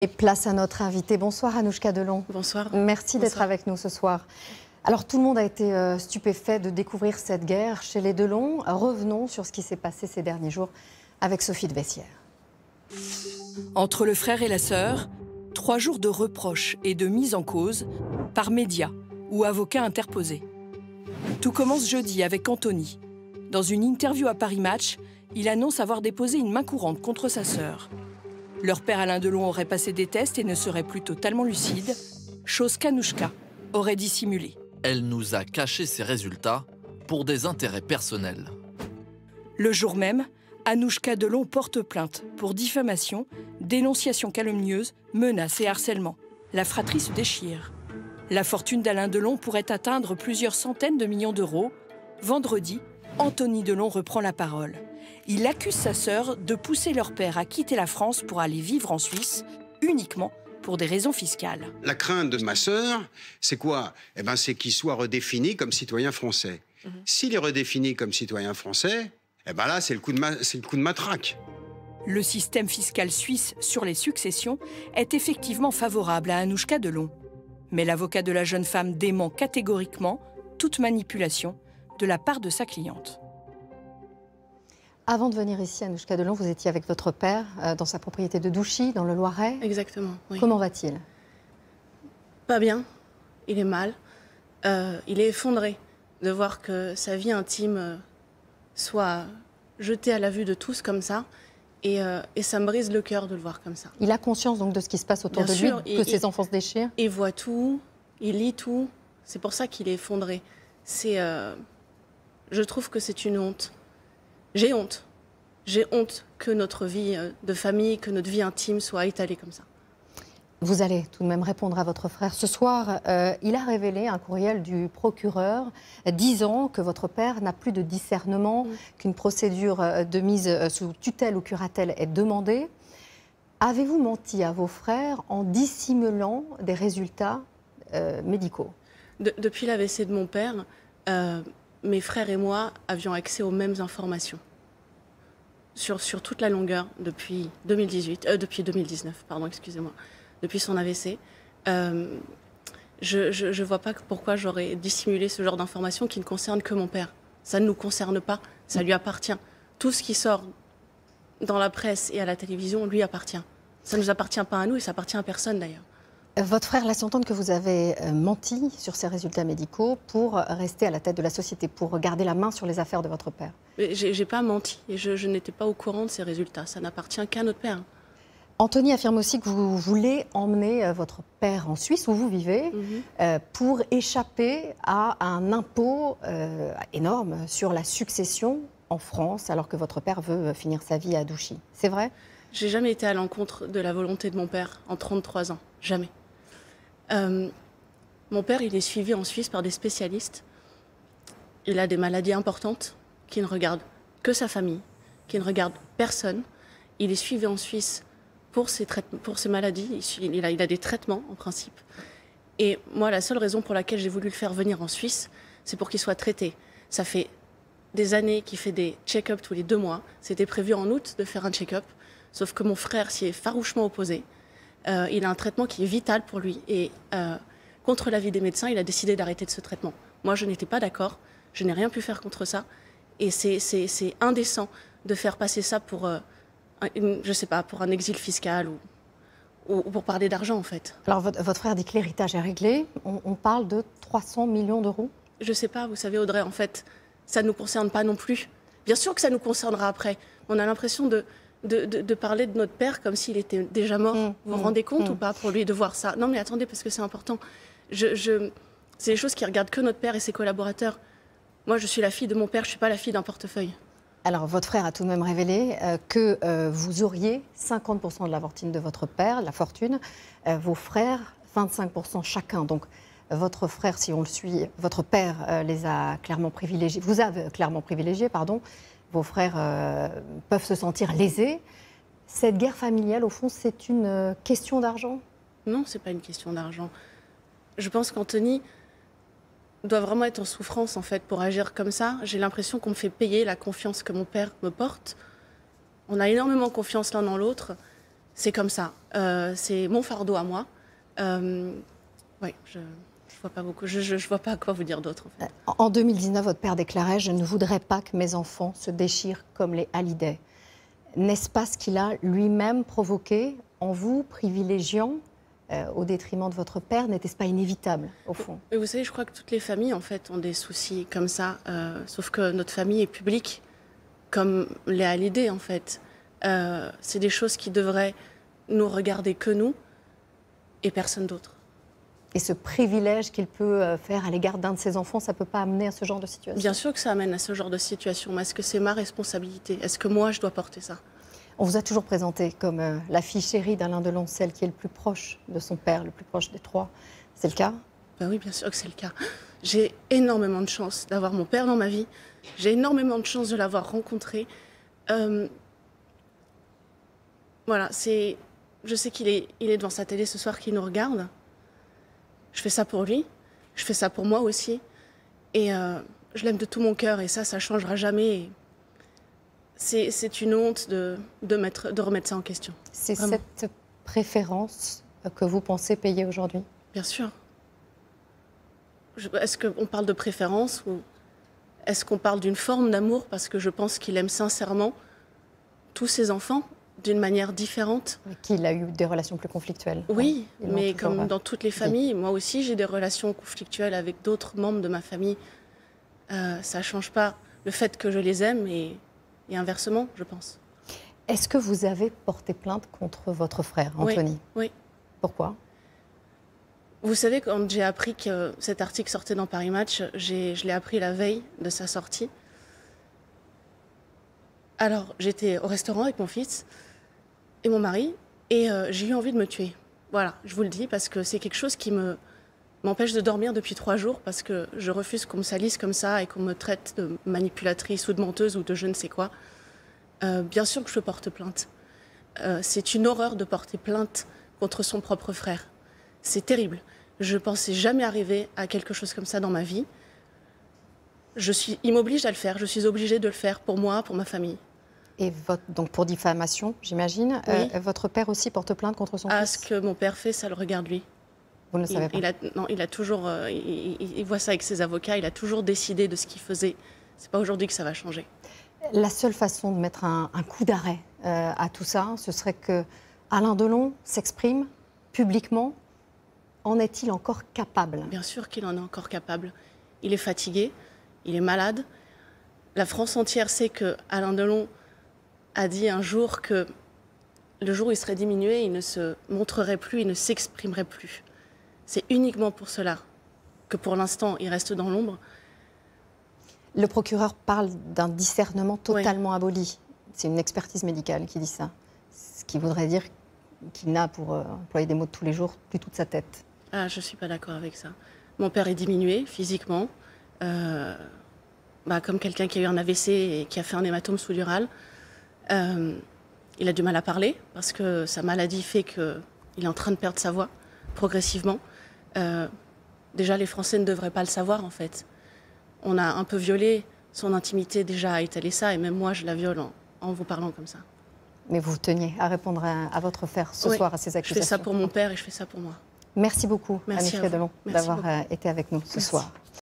Et place à notre invité. Bonsoir Anouchka Delon. Bonsoir. Merci d'être avec nous ce soir. Alors tout le monde a été stupéfait de découvrir cette guerre chez les Delon. Revenons sur ce qui s'est passé ces derniers jours avec Sophie de Vessières. Entre le frère et la sœur, 3 jours de reproches et de mise en cause par médias ou avocats interposés. Tout commence jeudi avec Anthony. Dans une interview à Paris Match, il annonce avoir déposé une main courante contre sa sœur. Leur père Alain Delon aurait passé des tests et ne serait plus totalement lucide, chose qu'Anouchka aurait dissimulée. Elle nous a caché ses résultats pour des intérêts personnels. Le jour même, Anouchka Delon porte plainte pour diffamation, dénonciation calomnieuse, menaces et harcèlement. La fratrie se déchire. La fortune d'Alain Delon pourrait atteindre plusieurs centaines de millions d'euros. Vendredi, Anthony Delon reprend la parole. Il accuse sa sœur de pousser leur père à quitter la France pour aller vivre en Suisse, uniquement pour des raisons fiscales. La crainte de ma sœur, c'est quoi? Eh ben, c'est qu'il soit redéfini comme citoyen français. S'il est redéfini comme citoyen français, eh ben là, c'est le coup de matraque. Le système fiscal suisse sur les successions est effectivement favorable à Anouchka Delon. Mais l'avocat de la jeune femme dément catégoriquement toute manipulation de la part de sa cliente. Avant de venir ici, Anouchka Delon, vous étiez avec votre père dans sa propriété de Douchy, dans le Loiret. Exactement, oui. Comment va-t-il? Pas bien, il est mal. Il est effondré de voir que sa vie intime soit jetée à la vue de tous comme ça. Et ça me brise le cœur de le voir comme ça. Il a conscience donc de ce qui se passe autour de lui, que ses enfants se déchirent? Il voit tout, il lit tout. C'est pour ça qu'il est effondré. Je trouve que c'est une honte. J'ai honte. J'ai honte que notre vie de famille, que notre vie intime soit étalée comme ça. Vous allez tout de même répondre à votre frère. Ce soir, il a révélé un courriel du procureur disant que votre père n'a plus de discernement, qu'une procédure de mise sous tutelle ou curatelle est demandée. Avez-vous menti à vos frères en dissimulant des résultats médicaux? Depuis l'AVC de mon père, mes frères et moi avions accès aux mêmes informations. Sur toute la longueur depuis 2019, pardon, excusez-moi, depuis son AVC. Je ne vois pas pourquoi j'aurais dissimulé ce genre d'informations qui ne concernent que mon père. Ça ne nous concerne pas, ça lui appartient. Tout ce qui sort dans la presse et à la télévision lui appartient. Ça ne nous appartient pas à nous et ça appartient à personne d'ailleurs. Votre frère laisse entendre que vous avez menti sur ces résultats médicaux pour rester à la tête de la société, pour garder la main sur les affaires de votre père. J'ai pas menti et je n'étais pas au courant de ces résultats. Ça n'appartient qu'à notre père. Anthony affirme aussi que vous voulez emmener votre père en Suisse, où vous vivez, pour échapper à un impôt énorme sur la succession en France, alors que votre père veut finir sa vie à Douchy. C'est vrai? J'ai jamais été à l'encontre de la volonté de mon père en 33 ans. Jamais. Mon père, il est suivi en Suisse par des spécialistes. Il a des maladies importantes qui ne regardent que sa famille, qui ne regardent personne. Il est suivi en Suisse pour ses maladies. Il a des traitements, en principe. Et moi, la seule raison pour laquelle j'ai voulu le faire venir en Suisse, c'est pour qu'il soit traité. Ça fait des années qu'il fait des check-ups tous les 2 mois. C'était prévu en août de faire un check-up. Sauf que mon frère s'y est farouchement opposé. Il a un traitement qui est vital pour lui. Et contre l'avis des médecins, il a décidé d'arrêter de ce traitement. Moi, je n'étais pas d'accord. Je n'ai rien pu faire contre ça. Et c'est indécent de faire passer ça pour, je sais pas, pour un exil fiscal ou pour parler d'argent, en fait. Alors, votre frère dit que l'héritage est réglé. On parle de 300 millions d'euros? Je sais pas, vous savez, Audrey, en fait, ça ne nous concerne pas non plus. Bien sûr que ça nous concernera après. On a l'impression de parler de notre père comme s'il était déjà mort. Vous vous rendez compte ou pas pour lui de voir ça? Non mais attendez, parce que c'est important. C'est des choses qui regardent que notre père et ses collaborateurs. Moi, je suis la fille de mon père, je ne suis pas la fille d'un portefeuille. Alors, votre frère a tout de même révélé que vous auriez 50% de la fortune de votre père, la fortune, vos frères, 25% chacun. Donc, votre frère, si on le suit, votre père les a clairement privilégiés, vous avez clairement privilégiés, pardon. Vos frères peuvent se sentir lésés. Cette guerre familiale, au fond, c'est une question d'argent? Non, ce n'est pas une question d'argent. Je pense qu'Anthony doit vraiment être en souffrance, en fait, pour agir comme ça. J'ai l'impression qu'on me fait payer la confiance que mon père me porte. On a énormément confiance l'un dans l'autre. C'est comme ça. C'est mon fardeau à moi. Oui, je vois pas beaucoup. Je vois pas quoi vous dire d'autre. En fait. En 2019, votre père déclarait « Je ne voudrais pas que mes enfants se déchirent comme les Hallyday ». N'est-ce pas ce qu'il a lui-même provoqué en vous, privilégiant au détriment de votre père? N'était-ce pas inévitable, au fond? Et vous savez, je crois que toutes les familles, en fait, ont des soucis comme ça. Sauf que notre famille est publique, comme les Hallyday, en fait. C'est des choses qui devraient nous regarder que nous et personne d'autre. Et ce privilège qu'il peut faire à l'égard d'un de ses enfants, ça ne peut pas amener à ce genre de situation? Bien sûr que ça amène à ce genre de situation, mais est-ce que c'est ma responsabilité? Est-ce que moi, je dois porter ça? On vous a toujours présenté comme la fille chérie d'Alain Delon, celle qui est le plus proche de son père, le plus proche des trois. C'est le cas? Ben oui, bien sûr que c'est le cas. J'ai énormément de chance d'avoir mon père dans ma vie. J'ai énormément de chance de l'avoir rencontré. Voilà, je sais qu'il est devant sa télé ce soir, qu'il nous regarde. Je fais ça pour lui, je fais ça pour moi aussi. Et je l'aime de tout mon cœur et ça ne changera jamais. C'est une honte de remettre ça en question. C'est Vraiment. cette préférence que vous pensez payer aujourd'hui? Bien sûr. Est-ce qu'on parle de préférence ou est-ce qu'on parle d'une forme d'amour? Parce que je pense qu'il aime sincèrement tous ses enfants d'une manière différente. Qu'il a eu des relations plus conflictuelles. Oui, Ils mais l'ont toujours comme dans toutes les familles, moi aussi j'ai des relations conflictuelles avec d'autres membres de ma famille. Ça ne change pas le fait que je les aime et inversement, je pense. Est-ce que vous avez porté plainte contre votre frère, Anthony? Oui. Pourquoi? Vous savez, quand j'ai appris que cet article sortait dans Paris Match, je l'ai appris la veille de sa sortie. Alors, j'étais au restaurant avec mon fils et mon mari, et j'ai eu envie de me tuer. Voilà, je vous le dis, parce que c'est quelque chose qui m'empêche de dormir depuis 3 jours, parce que je refuse qu'on me salisse comme ça et qu'on me traite de manipulatrice ou de menteuse ou de je ne sais quoi. Bien sûr que je porte plainte. C'est une horreur de porter plainte contre son propre frère. C'est terrible. Je ne pensais jamais arriver à quelque chose comme ça dans ma vie. Il m'oblige à le faire. Je suis obligée de le faire pour moi, pour ma famille. Et donc pour diffamation, j'imagine. Oui. Votre père aussi porte plainte contre son Ah, fils? ce que mon père fait, ça le regarde lui. Vous ne le savez pas? Il a toujours... il voit ça avec ses avocats. Il a toujours décidé de ce qu'il faisait. C'est pas aujourd'hui que ça va changer. La seule façon de mettre un coup d'arrêt à tout ça, ce serait que Alain Delon s'exprime publiquement. En est-il encore capable? Bien sûr qu'il en est encore capable. Il est fatigué, il est malade. La France entière sait que Alain Delon a dit un jour que le jour où il serait diminué, il ne se montrerait plus, il ne s'exprimerait plus. C'est uniquement pour cela que pour l'instant, il reste dans l'ombre. Le procureur parle d'un discernement totalement aboli. C'est une expertise médicale qui dit ça. Ce qui voudrait dire qu'il n'a, pour employer des mots de tous les jours, plus toute sa tête. Ah, je ne suis pas d'accord avec ça. Mon père est diminué physiquement, comme quelqu'un qui a eu un AVC et qui a fait un hématome sous-dural. Il a du mal à parler parce que sa maladie fait qu'il est en train de perdre sa voix progressivement. Déjà, les Français ne devraient pas le savoir, en fait. On a un peu violé son intimité déjà à étaler ça, et même moi, je la viole en vous parlant comme ça. Mais vous teniez à répondre à votre frère ce soir à ces accusations. Je fais ça pour mon père et je fais ça pour moi. Merci beaucoup, Merci Annick Delon, d'avoir beaucoup. été avec nous ce soir.